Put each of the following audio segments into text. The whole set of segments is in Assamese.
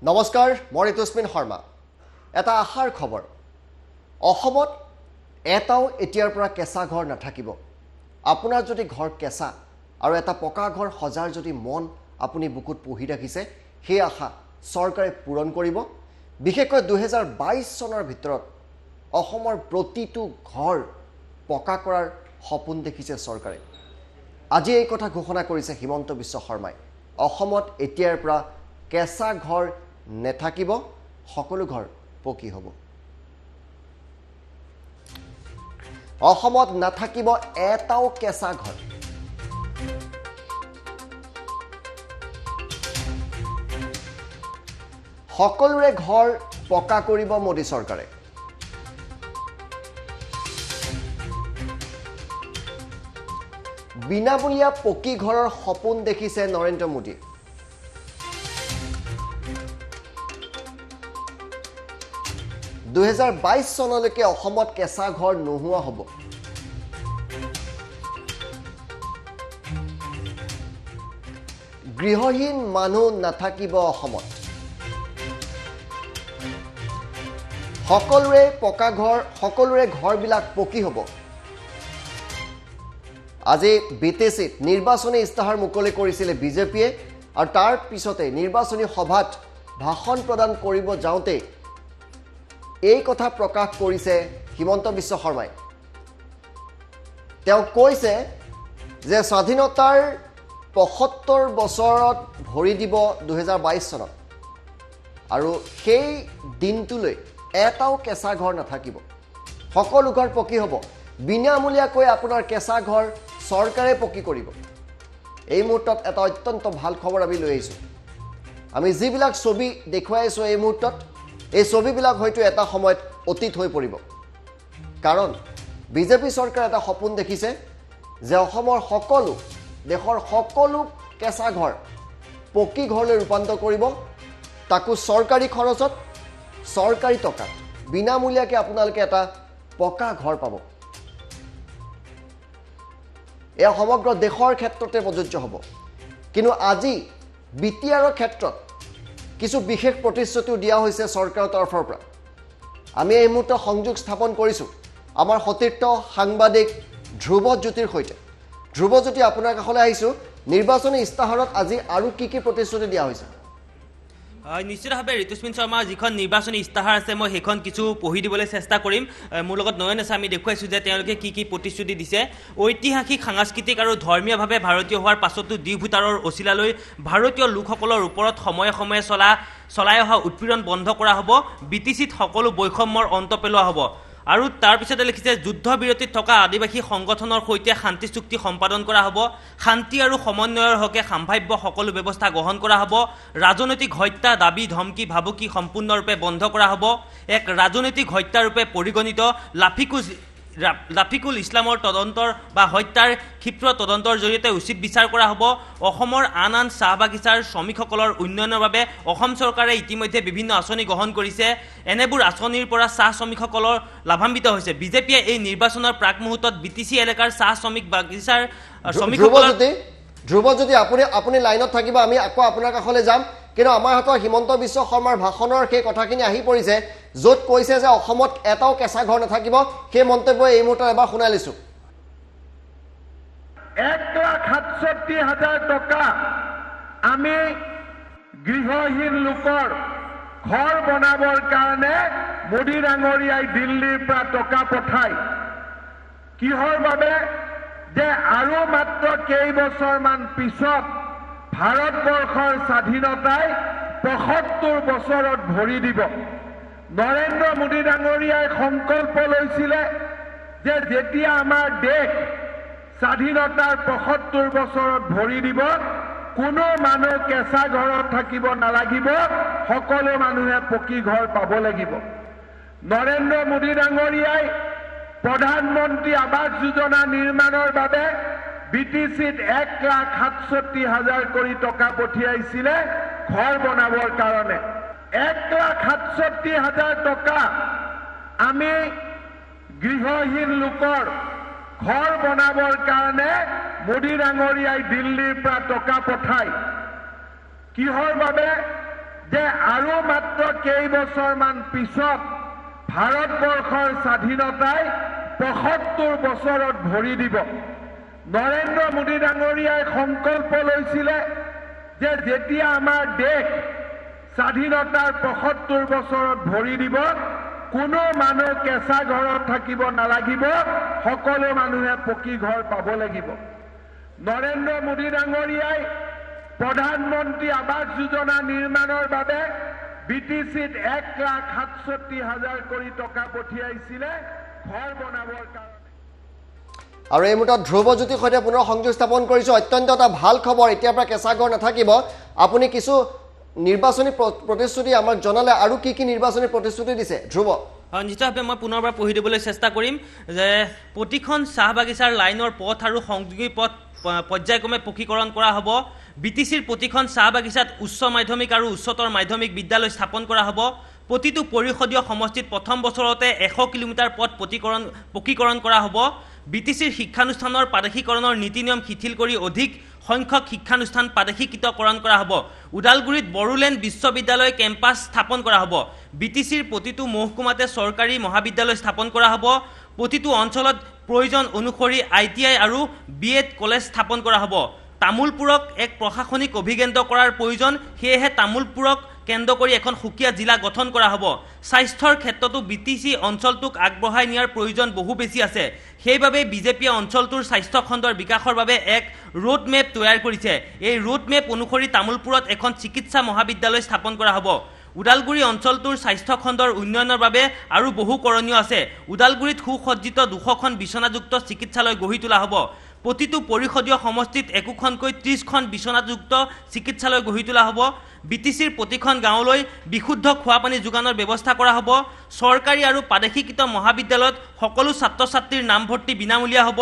নমস্কাৰ মই ঋতুস্মিন শৰ্মা এটা আশাৰ খবৰ অসমত এটাও এতিয়াৰ পৰা কেঁচা ঘৰ নাথাকিব আপোনাৰ যদি ঘৰ কেঁচা আৰু এটা পকা ঘৰ সজাৰ যদি মন আপুনি বুকুত পুহি ৰাখিছে সেই আশা চৰকাৰে পূৰণ কৰিব বিশেষকৈ 2022 চনৰ ভিতৰত অসমৰ প্ৰতিটো ঘৰ পকা কৰাৰ সপোন দেখিছে চৰকাৰে আজি এই কথা ঘোষণা কৰিছে হিমন্ত বিশ্ব শৰ্মাই অসমত এতিয়াৰ পৰা কেঁচা ঘৰ নেথাকিব সকলো ঘৰ পকি হ'ব অসমত নাথাকিব এটাও কেঁচা ঘৰ সকলোৰে ঘৰ পকা কৰিব মোদী চৰকাৰে বিনামূলীয়া পকি ঘৰৰ সপোন দেখিছে নৰেন্দ্ৰ মোদী চনলৈকে অসমত কেঁচা ঘৰ নোহোৱা হ'ব গৃহহীন মানুহ নাথাকিব অসমত সকলোৰে পকা ঘৰ সকলোৰে ঘৰবিলাক পকি হ'ব আজি বিটিচিত নিৰ্বাচনী ইস্তাহাৰ মুকলি কৰিছিলে বিজেপিয়ে আৰু তাৰ পিছতে নিৰ্বাচনী সভাত ভাষণ প্ৰদান কৰিব যাওঁতে এই কথা প্ৰকাশ কৰিছে হিমন্ত বিশ্ব শৰ্মাই তেওঁ কৈছে যে স্বাধীনতাৰ ৭৫ বছৰত ভৰি দিব 2022 চনত আৰু সেই দিনটোলৈ এটাও কেঁচা ঘৰ নাথাকিব সকলো ঘৰ পকি হ'ব বিনামূলীয়াকৈ আপোনাৰ কেঁচা ঘৰ চৰকাৰে পকি কৰিব এই মুহূৰ্তত এটা অত্যন্ত ভাল খবৰ আমি লৈ আহিছোঁ আমি যিবিলাক ছবি দেখুৱাই আছোঁ এই মুহূৰ্তত এই ছবিবিলাক হয়তো এটা সময়ত অতীত হৈ পৰিব কাৰণ বিজেপি চৰকাৰে এটা সপোন দেখিছে যে অসমৰ সকলো দেশৰ সকলো কেঁচা ঘৰ পকি ঘৰলৈ ৰূপান্তৰ কৰিব তাকো চৰকাৰী খৰচত চৰকাৰী টকাত বিনামূলীয়াকৈ আপোনালোকে এটা পকা ঘৰ পাব এয়া সমগ্ৰ দেশৰ ক্ষেত্ৰতে প্ৰযোজ্য হ'ব কিন্তু আজি বিটিআৰৰ ক্ষেত্ৰত কিছু বিশেষ প্ৰতিশ্ৰুতিও দিয়া হৈছে চৰকাৰৰ তৰফৰ পৰা আমি এই মুহূৰ্তত সংযোগ স্থাপন কৰিছোঁ আমাৰ সতীৰ্থ সাংবাদিক ধ্ৰুৱজ্যোতিৰ সৈতে ধ্ৰুৱজ্যোতি আপোনাৰ কাষলৈ আহিছোঁ নিৰ্বাচনী ইস্তাহাৰত আজি আৰু কি প্ৰতিশ্ৰুতি দিয়া হৈছে নিশ্চিতভাৱে ঋতুস্মিন শৰ্মা যিখন নিৰ্বাচনী ইস্তাহাৰ আছে মই সেইখন কিছু পঢ়ি দিবলৈ চেষ্টা কৰিম মোৰ লগত নয়ন আছে আমি দেখুৱাইছোঁ যে তেওঁলোকে কি প্ৰতিশ্ৰুতি দিছে ঐতিহাসিক সাংস্কৃতিক আৰু ধৰ্মীয়ভাৱে ভাৰতীয় হোৱাৰ পাছতো ভোটাৰৰ অচিলালৈ ভাৰতীয় লোকসকলৰ ওপৰত সময়ে সময়ে চলাই অহা উৎপীড়ন বন্ধ কৰা হ'ব বিটিচিত সকলো বৈষম্যৰ অন্ত পেলোৱা হ'ব আৰু তাৰ পিছতে লিখিছে যুদ্ধবিৰতিত থকা আদিবাসী সংগঠনৰ সৈতে শান্তি চুক্তি সম্পাদন কৰা হ'ব শান্তি আৰু সমন্বয়ৰ হকে সম্ভাৱ্য সকলো ব্যৱস্থা গ্ৰহণ কৰা হ'ব ৰাজনৈতিক হত্যা দাবী ধমকি ভাবুকি সম্পূৰ্ণৰূপে বন্ধ কৰা হ'ব এক ৰাজনৈতিক হত্যাৰূপে পৰিগণিত লাফিকুল ইছলামৰ তদন্তৰ বা হত্যাৰ ক্ষিপ্ৰ তদন্তৰ জৰিয়তে উচিত বিচাৰ কৰা হ'ব অসমৰ আন চাহ বাগিচাৰ শ্ৰমিকসকলৰ উন্নয়নৰ বাবে অসম চৰকাৰে ইতিমধ্যে বিভিন্ন আঁচনি গ্ৰহণ কৰিছে এনেবোৰ আঁচনিৰ পৰা চাহ শ্ৰমিকসকলৰ লাভান্বিত হৈছে বিজেপিয়ে এই নিৰ্বাচনৰ প্ৰাক মুহূৰ্তত বিটিচি এলেকাৰ চাহ শ্ৰমিক বাগিচাৰ শ্ৰমিকসকলৰ ধ্ৰুৱজ্যোতি আপুনি লাইনত থাকিব আমি আকৌ আপোনাৰ কাষলৈ যাম কিন্তু আমাৰ হাতত হিমন্ত বিশ্ব শৰ্মাৰ ভাষণৰ সেই কথাখিনি আহি পৰিছে য'ত কৈছে যে অসমত এটাও কেঁচা ঘৰ নাথাকিব সেই মন্তব্য এই মুহূৰ্তত এবাৰ শুনাই লৈছোঁ 1,67,000 টকা আমি গৃহহীন লোকৰ ঘৰ বনাবৰ কাৰণে মোদী ডাঙৰীয়াই দিল্লীৰ পৰা টকা পঠায় কিহৰ বাবে যে আৰু মাত্ৰ কেইবছৰমান পিছত ভাৰতবৰ্ষৰ স্বাধীনতাই ৭৫ বছৰত ভৰি দিব নৰেন্দ্ৰ মোদী ডাঙৰীয়াই সংকল্প লৈছিলে যে যেতিয়া আমাৰ দেশ স্বাধীনতাৰ ৭৫ বছৰত ভৰি দিব কোনো মানুহ কেঁচা ঘৰত থাকিব নালাগিব সকলো মানুহে পকি ঘৰ পাব লাগিব নৰেন্দ্ৰ মোদী ডাঙৰীয়াই প্ৰধানমন্ত্ৰী আৱাস যোজনা নিৰ্মাণৰ বাবে বিটিচিত 1,67,000 কোটি টকা পঠিয়াইছিলে ঘৰ বনাবৰ কাৰণে 1,67,000 টকা আমি গৃহহীন লোকৰ ঘৰ বনাবৰ কাৰণে মোদী ডাঙৰীয়াই দিল্লীৰ পৰা টকা পঠায় কিহৰ বাবে যে আৰু মাত্ৰ কেইবছৰমান পিছত ভাৰতবৰ্ষৰ স্বাধীনতাই ৭৫ বছৰত ভৰি দিব। নৰেন্দ্ৰ মোদী ডাঙৰীয়াই সংকল্প লৈছিলে যে যেতিয়া আমাৰ দেশ স্বাধীনতাৰ ৭৫ বছৰত ভৰি দিব, কোনো মানুহ কেঁচা ঘৰত থাকিব নালাগিব, সকলো মানুহে পকী ঘৰ পাব লাগিব। নৰেন্দ্ৰ মোদী ডাঙৰীয়াই প্ৰধানমন্ত্ৰী আৱাস যোজনা নিৰ্মাণৰ বাবে BTCত ১,৬৭,০০০ কোটি টকা পঠিয়াইছিলে ঘৰ বনাবৰ কাৰণে। আৰু এই মুহূৰ্তত ধ্ৰুৱজ্যোতিৰ সৈতে পুনৰ সংযোগ স্থাপন কৰিছোঁ। অত্যন্ত এটা ভাল খবৰ, এতিয়াৰ পৰা কেঁচা ঘৰ নাথাকিব। আপুনি কিছু নিৰ্বাচনী প্ৰতিশ্ৰুতি আমাক জনালে, আৰু কি কি নিৰ্বাচনী প্ৰতিশ্ৰুতি দিছে ধ্ৰুৱ? নিশ্চিতভাৱে মই পুনৰবাৰ পঢ়ি দিবলৈ চেষ্টা কৰিম যে প্ৰতিখন চাহ বাগিচাৰ লাইনৰ পথ আৰু সংযোগী পথ পৰ্যায়ক্ৰমে পকীকৰণ কৰা হ'ব। BTCৰ প্ৰতিখন চাহ বাগিচাত উচ্চ মাধ্যমিক আৰু উচ্চতৰ মাধ্যমিক বিদ্যালয় স্থাপন কৰা হ'ব। প্ৰতিটো পৰিষদীয় সমষ্টিত প্ৰথম বছৰতে 100 কিলোমিটাৰ পথ পকীকৰণ কৰা হ'ব। BTCৰ শিক্ষানুষ্ঠানৰ প্ৰাদেশিকৰণৰ নীতি নিয়ম শিথিল কৰি অধিক সংখ্যক শিক্ষানুষ্ঠান প্ৰাদেশিকীকৰণ কৰা হ'ব। ওদালগুৰিত বড়োলেণ্ড বিশ্ববিদ্যালয় কেম্পাছ স্থাপন কৰা হ'ব। BTCৰ প্ৰতিটো মহকুমাতে চৰকাৰী মহাবিদ্যালয় স্থাপন কৰা হ'ব। প্ৰতিটো অঞ্চলত প্ৰয়োজন অনুসৰি ITI আৰু BEd কলেজ স্থাপন কৰা হ'ব। তামোলপুৰক এক প্ৰশাসনিক অভিকেন্দ্ৰ কৰাৰ প্ৰয়োজন, সেয়েহে তামোলপুৰক কেন্দ্ৰ কৰি এখন সুকীয়া জিলা গঠন কৰা হ'ব। স্বাস্থ্যৰ ক্ষেত্ৰতো BTC অঞ্চলটোক আগবঢ়াই নিয়াৰ প্ৰয়োজন বহু বেছি আছে। সেইবাবে বিজেপিয়ে অঞ্চলটোৰ স্বাস্থ্য খণ্ডৰ বিকাশৰ বাবে এক ৰোড মেপ তৈয়াৰ কৰিছে। এই ৰোড মেপ অনুসৰি তামোলপুৰত এখন চিকিৎসা মহাবিদ্যালয় স্থাপন কৰা হ'ব। ওদালগুৰি অঞ্চলটোৰ স্বাস্থ্য খণ্ডৰ উন্নয়নৰ বাবে আৰু বহু কৰণীয় আছে। ওদালগুৰিত সুসজ্জিত 200খন বিচনাযুক্ত চিকিৎসালয় গঢ়ি তোলা হ'ব। প্ৰতিটো পৰিষদীয় সমষ্টিত একোখনকৈ 30খন বিচনাযুক্ত চিকিৎসালয় গঢ়ি তোলা হ'ব। BTCৰ প্ৰতিখন গাঁৱলৈ বিশুদ্ধ খোৱাপানী যোগানৰ ব্যৱস্থা কৰা হ'ব। চৰকাৰী আৰু প্ৰাদেশিকৃত মহাবিদ্যালয়ত সকলো ছাত্ৰ ছাত্ৰীৰ নামভৰ্তি বিনামূলীয়া হ'ব।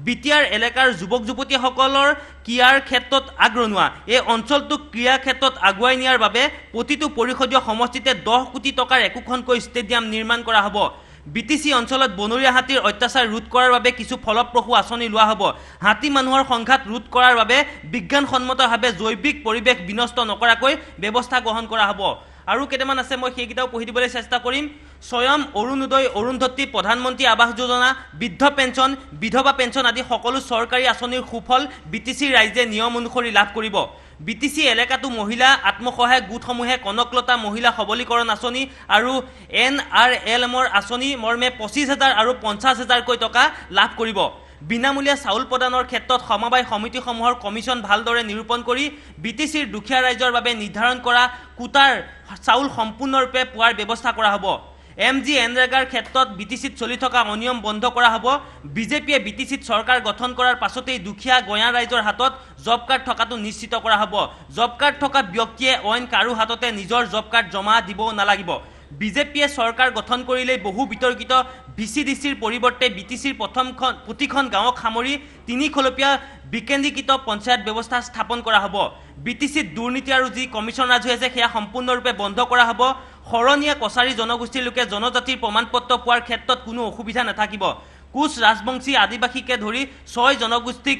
BTR এলেকাৰ যুৱক যুৱতীসকলৰ ক্ৰীড়াৰ ক্ষেত্ৰত আগৰণুৱা। এই অঞ্চলটোক ক্ৰীড়া ক্ষেত্ৰত আগুৱাই নিয়াৰ বাবে প্ৰতিটো পৰিষদীয় সমষ্টিতে 10 কোটি টকাৰ একোখনকৈ ষ্টেডিয়াম নিৰ্মাণ কৰা হ'ব। BTC অঞ্চলত বনৰীয়া হাতীৰ অত্যাচাৰ ৰোধ কৰাৰ বাবে কিছু ফলপ্ৰসূ আঁচনি লোৱা হ'ব। হাতী মানুহৰ সংঘাত ৰোধ কৰাৰ বাবে বিজ্ঞানসন্মতভাৱে জৈৱিক পৰিৱেশ বিনষ্ট নকৰাকৈ ব্যৱস্থা গ্ৰহণ কৰা হ'ব। আৰু কেইটামান আছে, মই সেইকেইটাও পঢ়ি দিবলৈ চেষ্টা কৰিম। স্বয়ং অৰুণোদয়, অৰুন্ধতী, প্ৰধানমন্ত্ৰী আৱাস যোজনা, বৃদ্ধ পেঞ্চন, বিধৱা পেঞ্চন আদি সকলো চৰকাৰী আঁচনিৰ সুফল BTC ৰাইজে নিয়ম অনুসৰি লাভ কৰিব। BTC এলেকাটো মহিলা আত্মসহায়ক গোটসমূহে কনকলতা মহিলা সবলীকৰণ আঁচনি আৰু NRLMৰ আঁচনি মৰ্মে 25,000 আৰু 50,000কৈ টকা লাভ কৰিব। বিনামূলীয়া চাউল প্ৰদানৰ ক্ষেত্ৰত সমবায় সমিতিসমূহৰ কমিশ্যন ভালদৰে নিৰূপণ কৰি BTCৰ দুখীয়া ৰাইজৰ বাবে নিৰ্ধাৰণ কৰা কোটাৰ চাউল সম্পূৰ্ণৰূপে পোৱাৰ ব্যৱস্থা কৰা হ'ব। MG এনৰেগাৰ ক্ষেত্ৰত BTCত চলি থকা অনিয়ম বন্ধ কৰা হ'ব। বিজেপিয়ে BTCত চৰকাৰ গঠন কৰাৰ পাছতেই দুখীয়া গঞা ৰাইজৰ হাতত জব কাৰ্ড থকাটো নিশ্চিত কৰা হ'ব। জব কাৰ্ড থকা ব্যক্তিয়ে অইন কাৰো হাততে নিজৰ জব কাৰ্ড জমা দিব নালাগিব। বিজেপিয়ে চৰকাৰ গঠন কৰিলেই বহু বিতৰ্কিত VCDCৰ পৰিৱৰ্তে BTCৰ প্ৰতিখন গাঁৱক সামৰি 3 খলপীয়া বিকেন্দ্ৰীকৃত পঞ্চায়ত ব্যৱস্থা স্থাপন কৰা হ'ব। BTCত দুৰ্নীতি আৰু যি কমিশ্যন ৰাজ হৈ আছে সেয়া সম্পূৰ্ণৰূপে বন্ধ কৰা হ'ব। শৰণীয়া কছাৰী জনগোষ্ঠীৰ লোকে জনজাতিৰ প্ৰমাণপত্ৰ পোৱাৰ ক্ষেত্ৰত কোনো অসুবিধা নাথাকিব। কোচ, ৰাজবংশী, আদিবাসীকে ধৰি 6 জনগোষ্ঠীক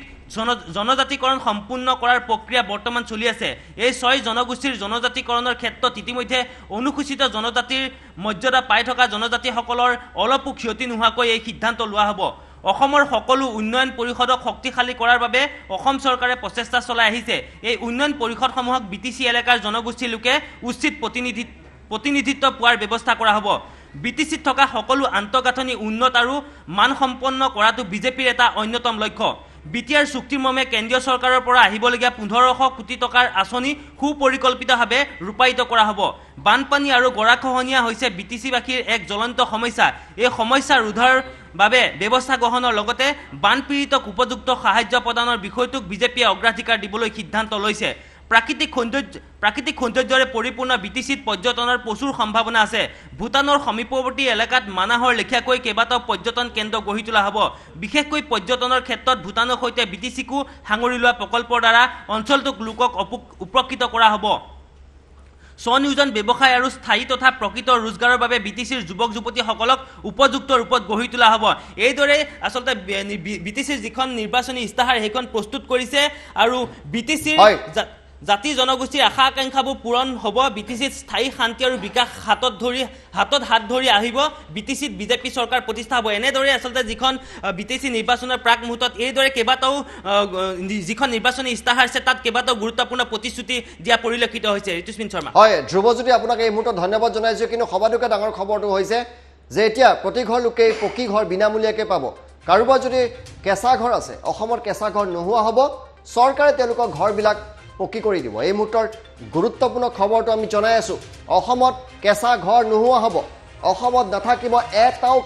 জনজাতিকৰণ সম্পূৰ্ণ কৰাৰ প্ৰক্ৰিয়া বৰ্তমান চলি আছে। এই 6 জনগোষ্ঠীৰ জনজাতিকৰণৰ ক্ষেত্ৰত ইতিমধ্যে অনুসূচিত জনজাতিৰ মৰ্যাদা পাই থকা জনজাতিসকলৰ অলপো ক্ষতি নোহোৱাকৈ এই সিদ্ধান্ত লোৱা হ'ব। অসমৰ সকলো উন্নয়ন পৰিষদক শক্তিশালী কৰাৰ বাবে অসম চৰকাৰে প্ৰচেষ্টা চলাই আহিছে। এই উন্নয়ন পৰিষদসমূহক BTC এলেকাৰ জনগোষ্ঠীৰ লোকে উচিত প্ৰতিনিধিত্ব পোৱাৰ ব্যৱস্থা কৰা হ'ব। BTCত থকা সকলো আন্তঃগাঁথনি উন্নত আৰু মানসম্পন্ন কৰাটো বিজেপিৰ এটা অন্যতম লক্ষ্য। BTR চুক্তিৰ মৰ্মে কেন্দ্ৰীয় চৰকাৰৰ পৰা আহিবলগীয়া 1500 কোটি টকাৰ আঁচনি সুপৰিকল্পিতভাৱে ৰূপায়িত কৰা হ'ব। বানপানী আৰু গৰাখহনীয়া হৈছে BTCবাসীৰ এক জ্বলন্ত সমস্যা। এই সমস্যা ৰোধৰ বাবে ব্যৱস্থা গ্ৰহণৰ লগতে বানপীড়িতক উপযুক্ত সাহায্য প্ৰদানৰ বিষয়টোক বিজেপিয়ে অগ্ৰাধিকাৰ দিবলৈ সিদ্ধান্ত লৈছে। প্ৰাকৃতিক সৌন্দৰ্যৰে পৰিপূৰ্ণ BTCত পৰ্যটনৰ প্ৰচুৰ সম্ভাৱনা আছে। ভূটানৰ সমীপৱৰ্তী এলেকাত মানাহৰ লেখীয়াকৈ কেইবাটাও পৰ্যটন কেন্দ্ৰ গঢ়ি তোলা হ'ব। বিশেষকৈ পৰ্যটনৰ ক্ষেত্ৰত ভূটানৰ সৈতে BTCকো সাঙুৰি লোৱা প্ৰকল্পৰ দ্বাৰা অঞ্চলটোক লোকক উপকৃত কৰা হ'ব। স্বনিয়োজন ব্যৱসায় আৰু স্থায়ী তথা প্ৰকৃত ৰোজগাৰৰ বাবে BTCৰ যুৱক যুৱতীসকলক উপযুক্ত ৰূপত গঢ়ি তোলা হ'ব। এইদৰে আচলতে BTCৰ যিখন নিৰ্বাচনী ইস্তাহাৰ সেইখন প্ৰস্তুত কৰিছে আৰু BTCৰ জাতি জনগোষ্ঠীৰ আশা আকাংক্ষাবোৰ পূৰণ হ'ব BTCত স্থায়ী শান্তি আৰু বিকাশ হাতত হাত ধৰি আহিব BTCত বিজেপি চৰকাৰ প্ৰতিষ্ঠা হ'ব এনেদৰে আচলতে যিখন BTC নিৰ্বাচনৰ প্ৰাক মুহূৰ্তত এইদৰে কেইবাটাও যিখন নিৰ্বাচনী ইস্তাহাৰ আছে তাত কেইবাটাও গুৰুত্বপূৰ্ণ প্ৰতিশ্ৰুতি দিয়া পৰিলক্ষিত হৈছে ঋতুস্মিন শৰ্মা হয় ধ্ৰুৱজ্যোতি আপোনাক এই মুহূৰ্তত ধন্যবাদ জনাইছোঁ কিন্তু সবাতোকে ডাঙৰ খবৰটো হৈছে যে এতিয়া প্ৰতি ঘৰ লোকে পকী ঘৰ বিনামূলীয়াকৈ পাব কাৰোবাৰ যদি কেঁচা ঘৰ আছে অসমত কেঁচা ঘৰ নোহোৱা হ'ব চৰকাৰে তেওঁলোকৰ ঘৰবিলাক পকী কৰি দিব এই মুহূৰ্তৰ গুৰুত্বপূৰ্ণ খবৰটো আমি জনাই আছোঁ অসমত কেঁচা ঘৰ নোহোৱা হ'ব অসমত নাথাকিব এটাও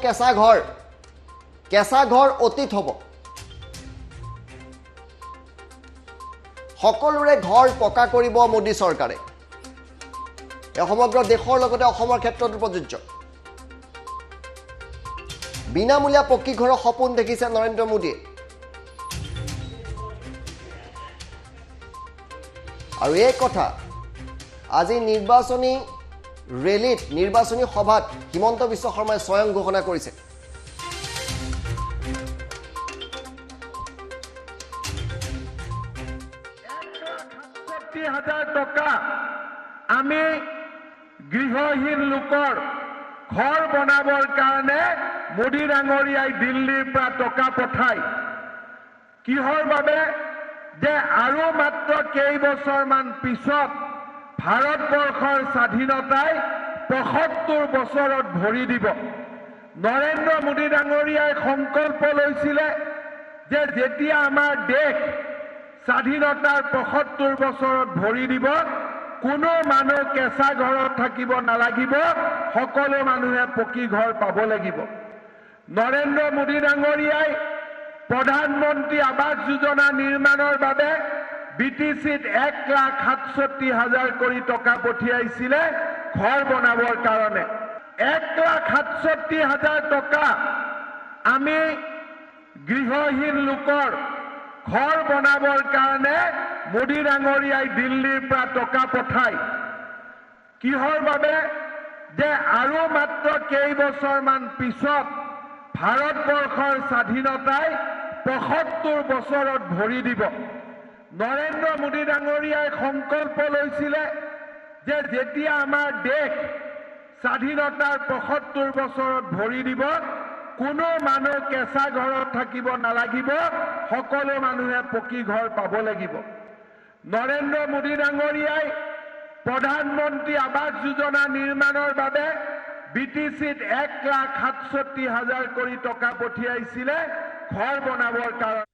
কেঁচা ঘৰ অতীত হ'ব সকলোৰে ঘৰ পকা কৰিব মোদী চৰকাৰে এই সমগ্ৰ দেশৰ লগতে অসমৰ ক্ষেত্ৰতো প্ৰযোজ্য বিনামূলীয়া পকী ঘৰৰ সপোন দেখিছে নৰেন্দ্ৰ মোদীয়ে আৰু এই কথা আজি নিৰ্বাচনী ৰেলীত নিৰ্বাচনী সভাত হিমন্ত বিশ্ব শৰ্মাই স্বয়ং ঘোষণা কৰিছে টকা আমি গৃহহীন লোকৰ ঘৰ বনাবৰ কাৰণে মোদী ডাঙৰীয়াই দিল্লীৰ পৰা টকা পঠায় কিহৰ বাবে যে আৰু মাত্ৰ কেইবছৰমান পিছত ভাৰতবৰ্ষৰ স্বাধীনতাই ৭৫ বছৰত ভৰি দিব নৰেন্দ্ৰ মোদী ডাঙৰীয়াই সংকল্প লৈছিলে যে যেতিয়া আমাৰ দেশ স্বাধীনতাৰ ৭৫ বছৰত ভৰি দিব কোনো মানুহ কেঁচা ঘৰত থাকিব নালাগিব সকলো মানুহে পকী ঘৰ পাব লাগিব নৰেন্দ্ৰ মোদী ডাঙৰীয়াই প্ৰধানমন্ত্ৰী আৱাস যোজনা নিৰ্মাণৰ বাবে BTCত ১,৬৭,০০০ কোটি টকা পঠিয়াইছিলে ঘৰ বনাবৰ কাৰণে ১,৬৭,০০০ টকা আমি গৃহহীন লোকৰ ঘৰ বনাবৰ কাৰণে মোদী ডাঙৰীয়াই দিল্লীৰ পৰা টকা পঠায় কিহৰ বাবে যে আৰু মাত্ৰ কেইবছৰমান পিছত ভাৰতবৰ্ষৰ স্বাধীনতাই ৭৫ বছৰত ভৰি দিব নৰেন্দ্ৰ মোদী ডাঙৰীয়াই সংকল্প লৈছিলে যে যেতিয়া আমাৰ দেশ স্বাধীনতাৰ ৭৫ বছৰত ভৰি দিব কোনো মানুহ কেঁচা ঘৰত থাকিব নালাগিব সকলো মানুহে পকী ঘৰ পাব লাগিব নৰেন্দ্ৰ মোদী ডাঙৰীয়াই প্ৰধানমন্ত্ৰী আৱাস যোজনা নিৰ্মাণৰ বাবে BTCত ১,৬৭,০০০ কোটি টকা পঠিয়াইছিলে ঘৰ বনাবৰ কাৰণে